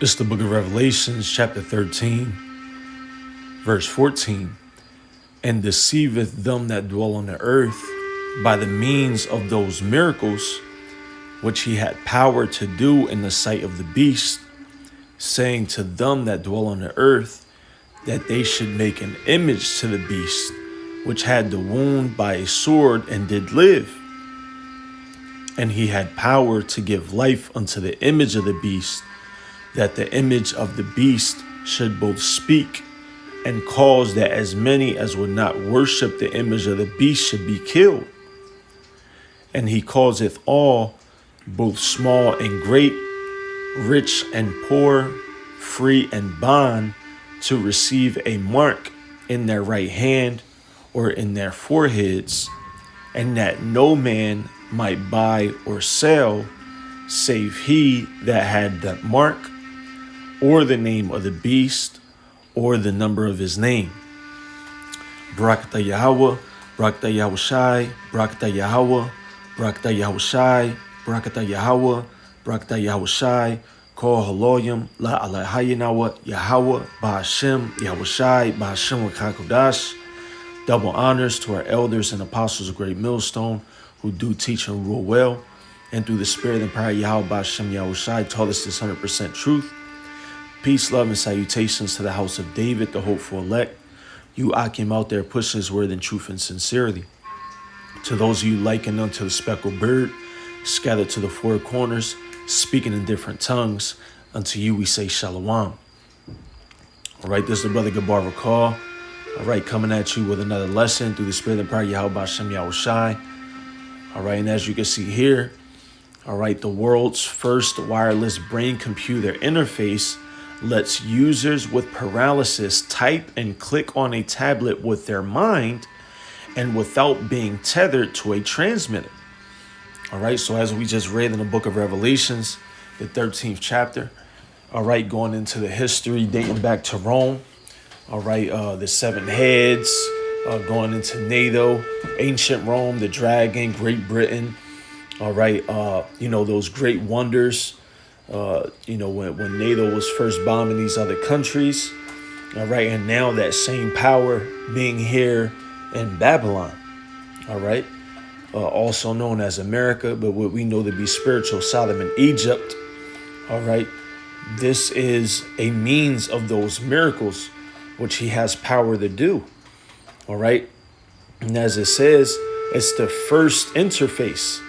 It's the book of Revelations, chapter 13, verse 14. And deceiveth them that dwell on the earth by the means of those miracles which he had power to do in the sight of the beast, saying to them that dwell on the earth that they should make an image to the beast, which had the wound by a sword and did live. And he had power to give life unto the image of the beast, that the image of the beast should both speak and cause that as many as would not worship the image of the beast should be killed. And he causeth all, both small and great, rich and poor, free and bond, to receive a mark in their right hand or in their foreheads, and that no man might buy or sell, save he that had that mark, or the name of the beast, or the number of his name. Barakatah Yahweh, Barakatah Yahushai, Barakatah Yahweh, Barakatah Yahushai, Barakatah Yahweh, Barakatah Yahushai, Kol Haloyim, La Alahayinawa, Yahweh, Ba'ashem, Yahushai, Ba'ashem Wakakodash. Double honors to our elders and apostles of Great Millstone, who do teach and rule well, and through the spirit and power of Yahweh, Ba'ashem Yahushai, taught us this 100% truth. Peace, love, and salutations to the house of David, the hopeful elect. You Akim out there pushing his word in truth and sincerity. To those of you likened unto the speckled bird, scattered to the four corners, speaking in different tongues, unto you we say shalom. All right, this is the brother Gabar Rakal. All right, coming at you with another lesson through the spirit and power of Yahweh Ba'ashem Yahushai. All right, and as you can see here, all right, the world's first wireless brain-computer interface lets users with paralysis type and click on a tablet with their mind and without being tethered to a transmitter. All right, so as we just read in the book of Revelations, the 13th chapter, all right, going into the history dating back to Rome, all right, the seven heads, going into NATO, ancient Rome, the dragon, Great Britain, all right, those great wonders, when NATO was first bombing these other countries, all right, and now that same power being here in Babylon, all right, also known as America, but what we know to be spiritual Sodom and Egypt, all right, this is a means of those miracles which he has power to do, all right, and as it says, it's the first interface.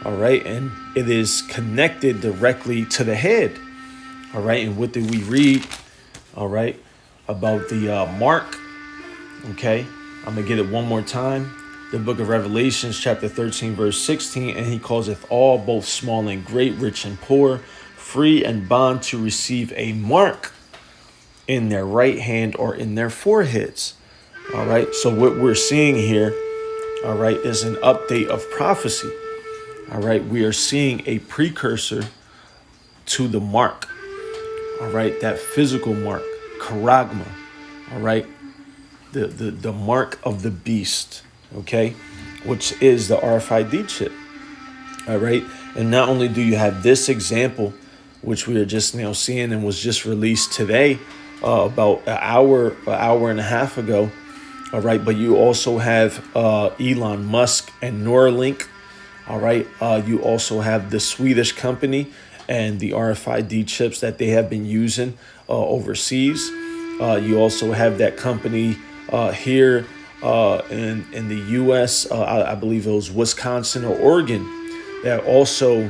All right, and it is connected directly to the head. All right, and what did we read? All right, about the mark. Okay, I'm gonna get it one more time. The book of Revelations, chapter 13, verse 16, and he causeth all, both small and great, rich and poor, free and bond, to receive a mark in their right hand or in their foreheads. All right, so what we're seeing here, all right, is an update of prophecy. All right, we are seeing a precursor to the mark. All right, that physical mark, charagma. All right, the mark of the beast. Okay, which is the RFID chip. All right, and not only do you have this example, which we are just now seeing and was just released today, about an hour and a half ago. All right, but you also have Elon Musk and Neuralink. All right, you also have the Swedish company and the RFID chips that they have been using overseas. You also have that company here in the U.S., I believe it was Wisconsin or Oregon, that also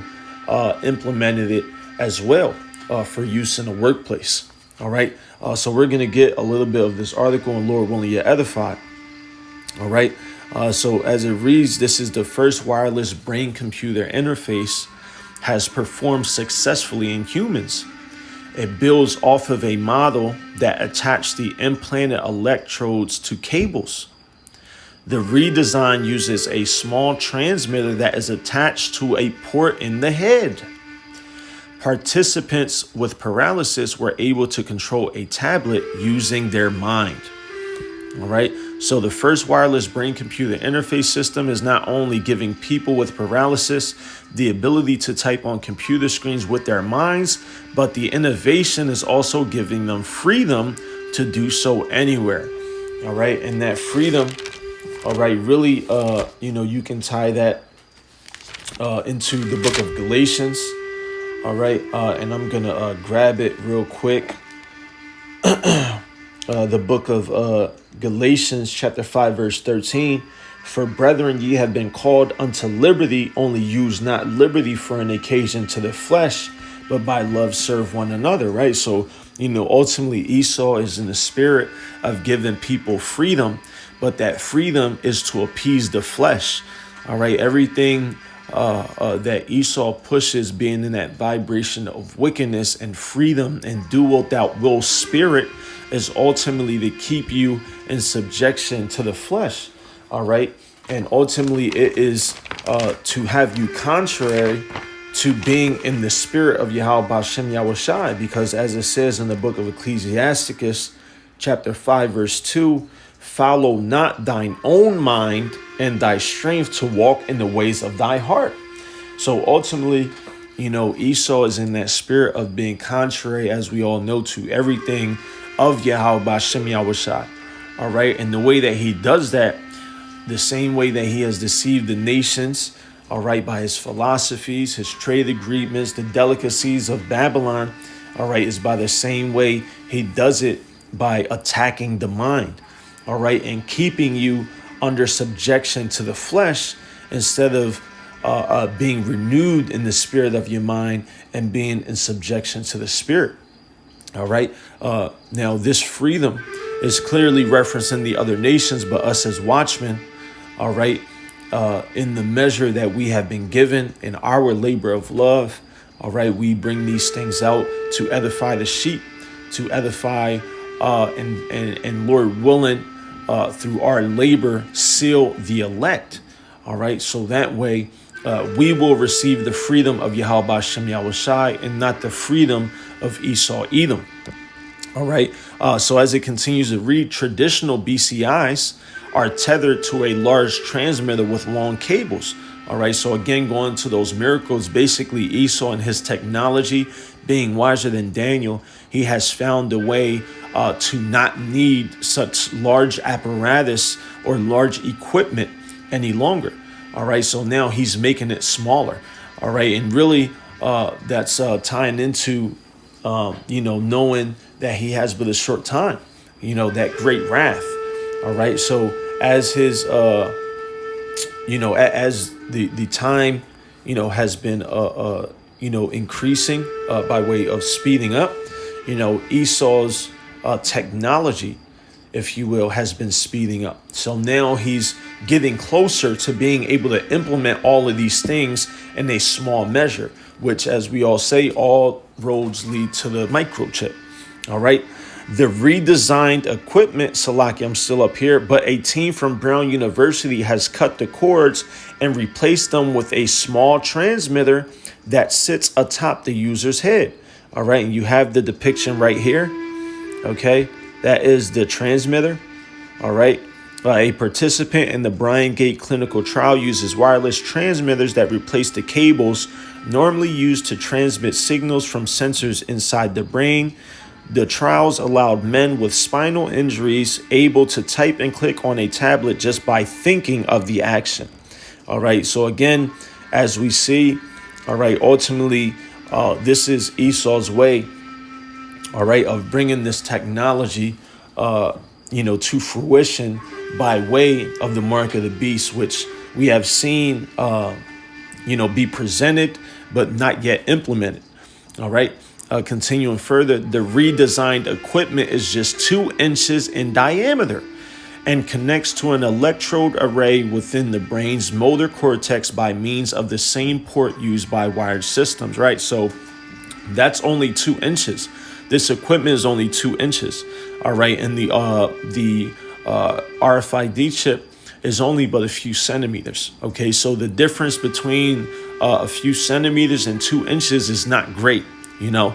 implemented it as well for use in the workplace. All right, so we're going to get a little bit of this article, and Lord willing, you're edified. All right. So as it reads, this is the first wireless brain-computer interface has performed successfully in humans. It builds off of a model that attached the implanted electrodes to cables. The redesign uses a small transmitter that is attached to a port in the head. Participants with paralysis were able to control a tablet using their mind. All right. So the first wireless brain-computer interface system is not only giving people with paralysis the ability to type on computer screens with their minds, but the innovation is also giving them freedom to do so anywhere. All right. And that freedom, all right, really, you can tie that into the book of Galatians. All right. And I'm going to grab it real quick. The book of Galatians chapter 5, verse 13. For brethren, ye have been called unto liberty, only use not liberty for an occasion to the flesh, but by love serve one another, right? So, ultimately Esau is in the spirit of giving people freedom, but that freedom is to appease the flesh. All right. Everything that Esau pushes being in that vibration of wickedness and freedom and do what thou will spirit is ultimately to keep you in subjection to the flesh. All right. And ultimately it is to have you contrary to being in the spirit of Yahweh Bashem Yahushai, because as it says in the book of Ecclesiasticus, chapter 5, verse 2, follow not thine own mind and thy strength to walk in the ways of thy heart. So ultimately, Esau is in that spirit of being contrary, as we all know, to everything of Yahweh Bashem Yahushai. All right. And the way that he does that, the same way that he has deceived the nations, all right, by his philosophies, his trade agreements, the delicacies of Babylon, all right, is by the same way he does it by attacking the mind, all right, and keeping you under subjection to the flesh instead of being renewed in the spirit of your mind and being in subjection to the spirit. All right. Now, this freedom is clearly referencing the other nations, but us as watchmen, all right, in the measure that we have been given in our labor of love. All right. We bring these things out to edify the sheep, to edify and Lord willing, through our labor, seal the elect. All right. So that way we will receive the freedom of Yahweh Bashem Yahushai and not the freedom of Esau Edom. All right. So as it continues to read, traditional BCIs are tethered to a large transmitter with long cables. All right. So again, going to those miracles, basically Esau and his technology being wiser than Daniel, he has found a way to not need such large apparatus or large equipment any longer. All right. So now he's making it smaller. All right. And really, that's tying into, knowing that he has but a short time, that great wrath. All right. So as his, as the time, has been, increasing by way of speeding up, Esau's technology, if you will, has been speeding up. So now he's getting closer to being able to implement all of these things in a small measure, which, as we all say, all roads lead to the microchip. All right. The redesigned equipment, Salaki, I'm still up here, but a team from Brown University has cut the cords and replaced them with a small transmitter that sits atop the user's head. All right. And you have the depiction right here. OK, that is the transmitter. All right. A participant in the Brian Gate clinical trial uses wireless transmitters that replace the cables normally used to transmit signals from sensors inside the brain. The trials allowed men with spinal injuries able to type and click on a tablet just by thinking of the action. All right. So again, as we see, all right, ultimately, this is Esau's way, all right, of bringing this technology, to fruition by way of the mark of the beast, which we have seen, be presented, but not yet implemented. All right. Continuing further, the redesigned equipment is just 2 inches in diameter and connects to an electrode array within the brain's motor cortex by means of the same port used by wired systems, right? So that's only 2 inches. This equipment is only 2 inches, all right? And the RFID chip is only but a few centimeters, okay? So the difference between a few centimeters and 2 inches is not great. And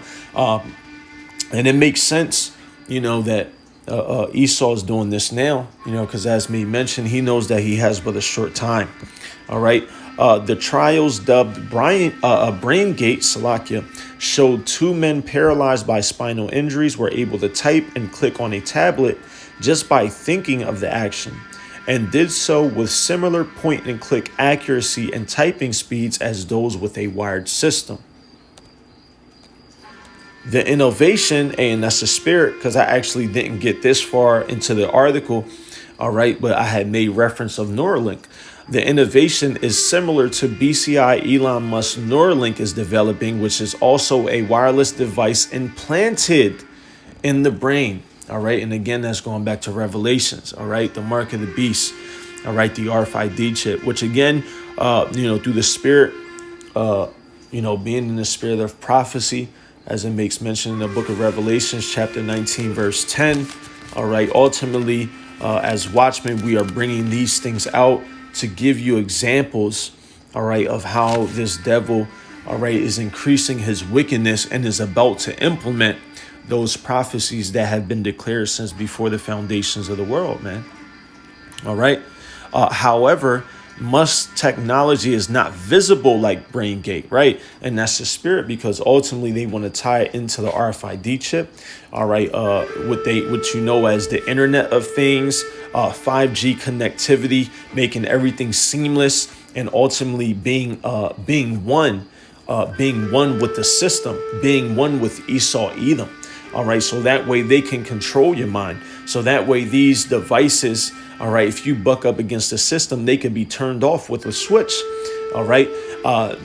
it makes sense, that Esau is doing this now, because as me mentioned, he knows that he has but a short time. All right. The trials dubbed brain gate, Salakia, showed two men paralyzed by spinal injuries were able to type and click on a tablet just by thinking of the action, and did so with similar point and click accuracy and typing speeds as those with a wired system. The innovation, and that's the spirit, because I actually didn't get this far into the article, all right, but I had made reference of Neuralink. The innovation is similar to BCI Elon Musk Neuralink is developing, which is also a wireless device implanted in the brain, all right? And again, that's going back to Revelations, all right? The mark of the beast, all right? The RFID chip, which again, through the spirit, being in the spirit of prophecy, as it makes mention in the book of Revelations, chapter 19, verse 10. All right. Ultimately, as watchmen, we are bringing these things out to give you examples, all right, of how this devil, all right, is increasing his wickedness and is about to implement those prophecies that have been declared since before the foundations of the world, man. All right. However, Musk's technology is not visible like BrainGate, right? And that's the spirit, because ultimately they want to tie it into the RFID chip, all right? What you know as the Internet of Things, 5G connectivity, making everything seamless, and ultimately being one with the system, being one with Esau Edom. All right, so that way they can control your mind. So that way these devices, all right, if you buck up against the system, they can be turned off with a switch. All right,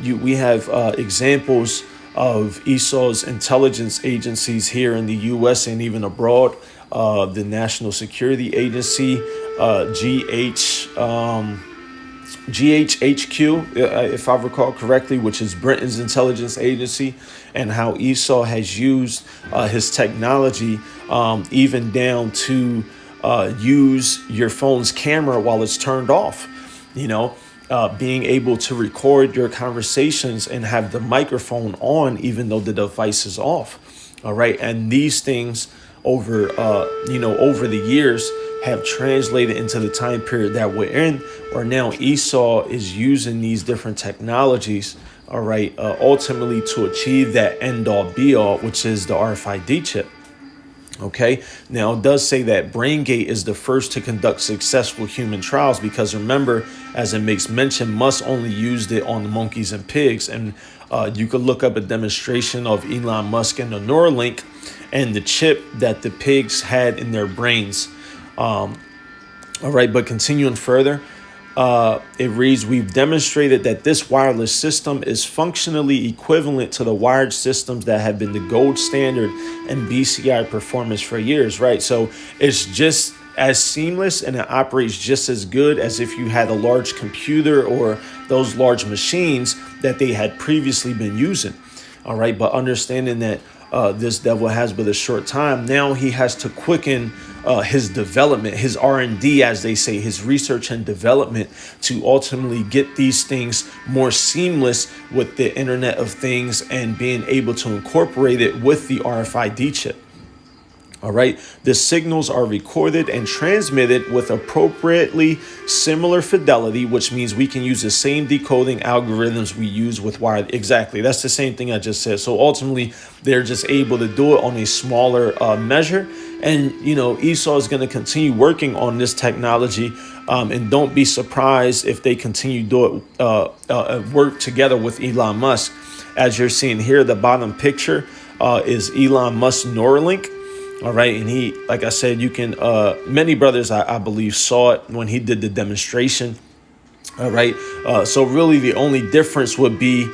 we have examples of Esau's intelligence agencies here in the U.S. and even abroad. The National Security Agency, GHQ, if I recall correctly, which is Britain's intelligence agency, and how Esau has used his technology, even down to use your phone's camera while it's turned off, being able to record your conversations and have the microphone on, even though the device is off. All right. And these things over the years have translated into the time period that we're in, where now Esau is using these different technologies, all right, ultimately to achieve that end all be all, which is the RFID chip. Okay, now it does say that BrainGate is the first to conduct successful human trials, because remember, as it makes mention, Musk only used it on the monkeys and pigs. And you could look up a demonstration of Elon Musk and the Neuralink and the chip that the pigs had in their brains. All right, but continuing further, it reads, we've demonstrated that this wireless system is functionally equivalent to the wired systems that have been the gold standard in BCI performance for years, right? So it's just as seamless and it operates just as good as if you had a large computer or those large machines that they had previously been using. All right, but understanding that this devil has but a short time, now he has to quicken his development, his R&D, as they say, his research and development, to ultimately get these things more seamless with the Internet of Things and being able to incorporate it with the RFID chip. All right. The signals are recorded and transmitted with appropriately similar fidelity, which means we can use the same decoding algorithms we use with wired. Exactly. That's the same thing I just said. So ultimately, they're just able to do it on a smaller measure. And, Esau is going to continue working on this technology. And don't be surprised if they continue to do it, work together with Elon Musk. As you're seeing here, the bottom picture is Elon Musk Neuralink. All right. And he, like I said, you can many brothers, I believe, saw it when he did the demonstration. All right. So really the only difference would be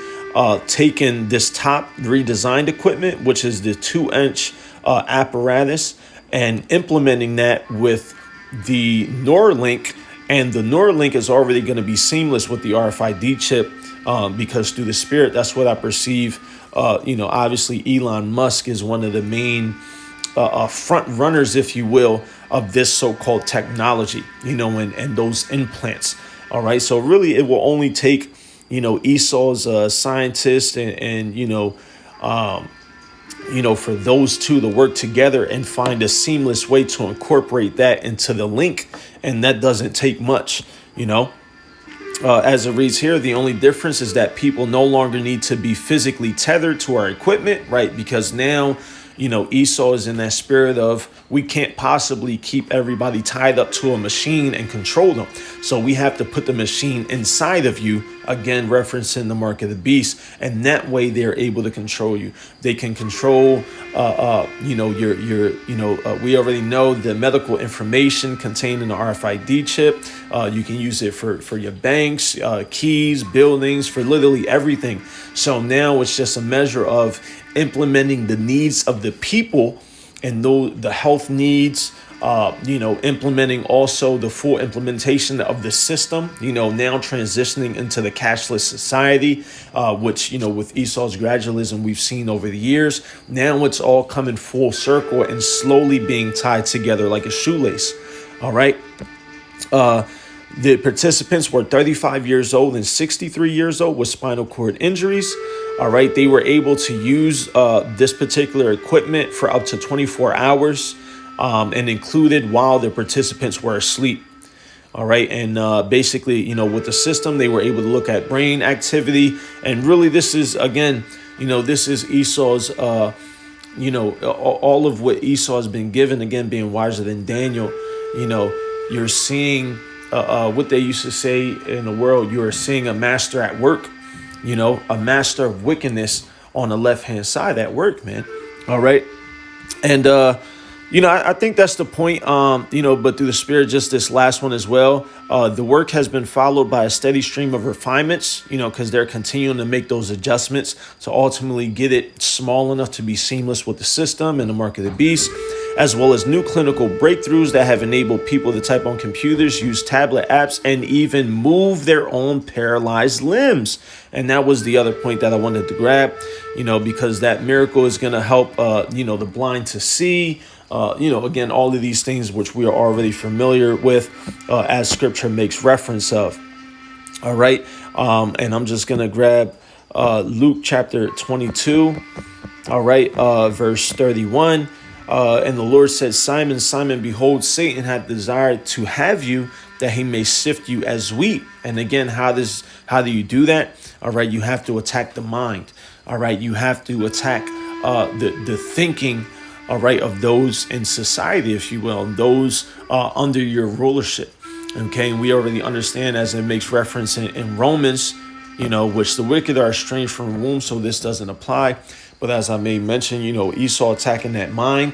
taking this top redesigned equipment, which is the 2-inch apparatus, and implementing that with the Neuralink. And the Neuralink is already going to be seamless with the RFID chip because through the spirit, that's what I perceive. Obviously, Elon Musk is one of the main front runners, if you will, of this so-called technology, and those implants. All right. So really, it will only take, Esau's scientists and for those two to work together and find a seamless way to incorporate that into the link. And that doesn't take much, As it reads here, the only difference is that people no longer need to be physically tethered to our equipment, right? Because now, Esau is in that spirit of we can't possibly keep everybody tied up to a machine and control them. So we have to put the machine inside of you, again, referencing the mark of the beast. And that way they're able to control you. They can control, we already know the medical information contained in the RFID chip. You can use it for your banks, keys, buildings, for literally everything. So now it's just a measure of implementing the needs of the people and the health needs, implementing also the full implementation of the system, now transitioning into the cashless society, which, with Esau's gradualism we've seen over the years. Now it's all coming full circle and slowly being tied together like a shoelace. All right. The participants were 35 years old and 63 years old with spinal cord injuries. All right. They were able to use this particular equipment for up to 24 hours and included while the participants were asleep. All right. And basically, with the system, they were able to look at brain activity. And really, this is, again, this is Esau's, all of what Esau has been given, again, being wiser than Daniel. You're seeing what they used to say in the world, you are seeing a master at work, a master of wickedness on the left-hand side at work, man. All right. And, I think that's the point, but through the spirit, just this last one as well. The work has been followed by a steady stream of refinements, because they're continuing to make those adjustments to ultimately get it small enough to be seamless with the system and the mark of the beast, as well as new clinical breakthroughs that have enabled people to type on computers, use tablet apps, and even move their own paralyzed limbs. And that was the other point that I wanted to grab, because that miracle is going to help, the blind to see. Again, all of these things which we are already familiar with as scripture makes reference of. All right. And I'm just going to grab Luke chapter 22. All right. Verse 31. And the Lord said, Simon, Simon, behold, Satan hath desired to have you, that he may sift you as wheat. And again, how do you do that? All right. You have to attack the mind. All right. You have to attack the thinking, all right, of those in society, if you will, those under your rulership. Okay. And we already understand, as it makes reference in Romans, which the wicked are estranged from the womb. So this doesn't apply. But as I may mention, Esau attacking that mind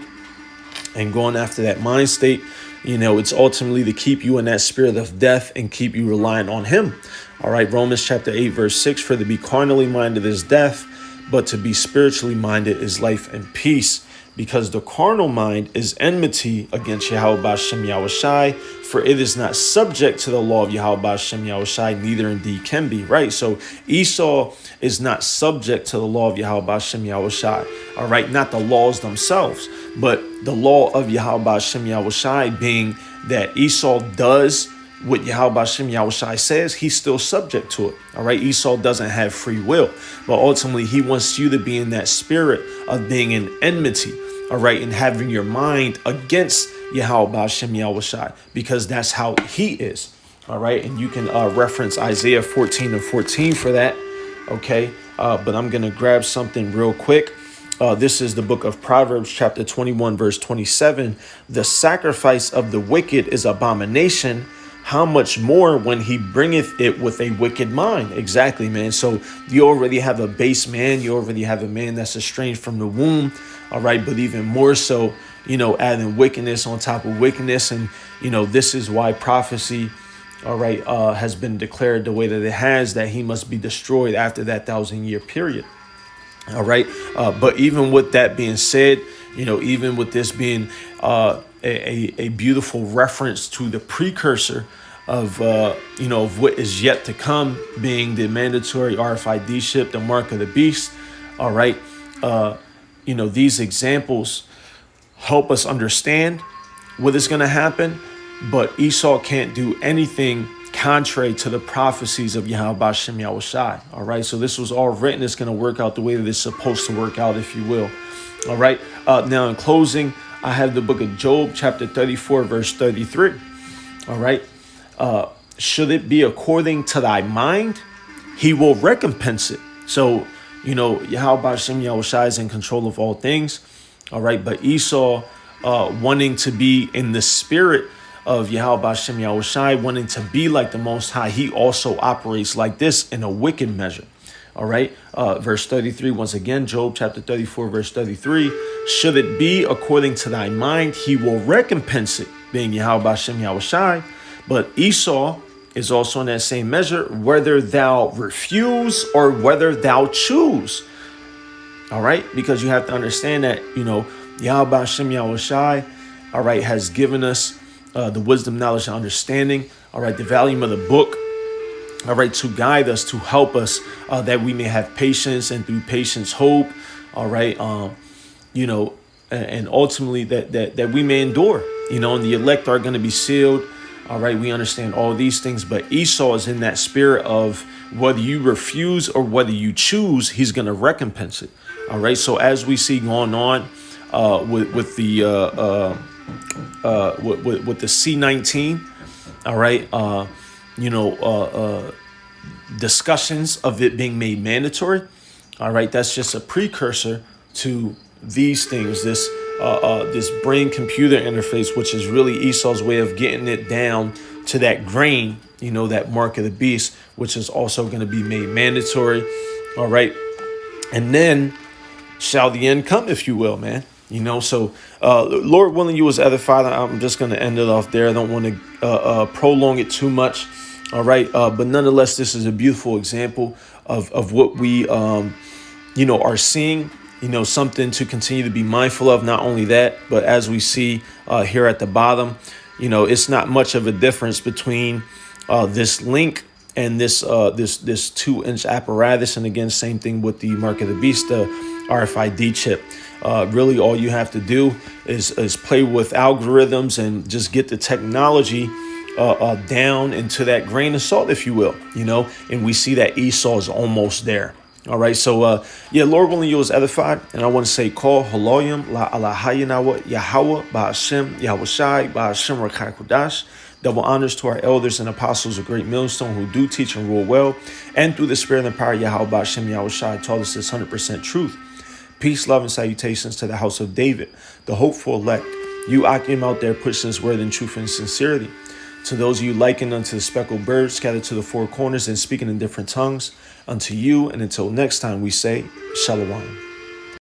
and going after that mind state, it's ultimately to keep you in that spirit of death and keep you relying on him. All right. Romans chapter 8, verse 6, for to be carnally minded is death, but to be spiritually minded is life and peace. Because the carnal mind is enmity against Yahweh B'Shem Yahushai, for it is not subject to the law of Yahweh B'Shem Yahushai, neither indeed can be. Right. So Esau is not subject to the law of Yahweh B'Shem Yahushai. All right. Not the laws themselves, but the law of Yahweh B'Shem Yahushai, being that Esau does what Yahweh B'Shem Yahushai says, he's still subject to it. All right. Esau doesn't have free will, but ultimately he wants you to be in that spirit of being in enmity. All right. And having your mind against Yahweh B'Shem Yahushai, because that's how he is. All right. And you can reference Isaiah 14 and 14 for that. OK, but I'm going to grab something real quick. This is the book of Proverbs, chapter 21, verse 27. The sacrifice of the wicked is abomination. How much more when he bringeth it with a wicked mind? Exactly, man. So you already have a base man. You already have a man that's estranged from the womb. All right. But even more so, adding wickedness on top of wickedness. And, this is why prophecy, all right, has been declared the way that it has, that he must be destroyed after that 1,000-year period. All right. But even with that being said, even with this being a beautiful reference to the precursor of, of what is yet to come, being the mandatory RFID chip, the mark of the beast. All right. These examples help us understand what is going to happen. But Esau can't do anything contrary to the prophecies of Yahweh B'Shem Yahushai. All right. So this was all written. It's going to work out the way that it's supposed to work out, if you will. All right. Now, in closing, I have the book of Job, chapter 34, verse 33. All right. Should it be according to thy mind, he will recompense it. So, Yahweh Hashem Yahushai is in control of all things. All right. But Esau, wanting to be in the spirit of Yahweh Hashem Yahushai, wanting to be like the Most High, he also operates like this in a wicked measure. All right. Verse 33, once again, Job chapter 34, verse 33. Should it be according to thy mind, he will recompense it, being Yahweh Hashem Yahushai. But Esau is also in that same measure, whether thou refuse or whether thou choose. All right. Because you have to understand that, Yahweh Hashem Yahushai, all right, has given us the wisdom, knowledge, and understanding. All right. The volume of the book. All right, to guide us, to help us, that we may have patience, and through patience, hope. All right, and ultimately that we may endure. And the elect are going to be sealed. All right, we understand all these things, but Esau is in that spirit of whether you refuse or whether you choose, he's going to recompense it. All right, so as we see going on with the C-19, all right. Discussions of it being made mandatory. All right. That's just a precursor to these things, this brain computer interface, which is really Esau's way of getting it down to that grain, that mark of the beast, which is also going to be made mandatory. All right. And then shall the end come, if you will, man. So Lord willing, you was edified. I'm just going to end it off there. I don't want to prolong it too much. All right. But nonetheless, this is a beautiful example of what we, are seeing, something to continue to be mindful of. Not only that, but as we see here at the bottom, it's not much of a difference between this link and this 2-inch apparatus. And again, same thing with the mark of the beast, the RFID chip. Really, all you have to do is play with algorithms and just get the technology down into that grain of salt, if you will, and we see that Esau is almost there. All right. So, Lord willing, you was edified. And I want to say, call Haloyim la Alahayinawa Yahweh Ba'ashem Yahushai Ba'ashem Rakai Kodash. Double honors to our elders and apostles of Great Millstone who do teach and rule well. And through the spirit and the power of Yahweh Ba'ashem Yahushai taught us this 100% truth. Peace, love, and salutations to the house of David, the hopeful elect. You Akim out there pushing this word in truth and sincerity. To those of you likened unto the speckled birds scattered to the four corners and speaking in different tongues, unto you and until next time we say, Shalom.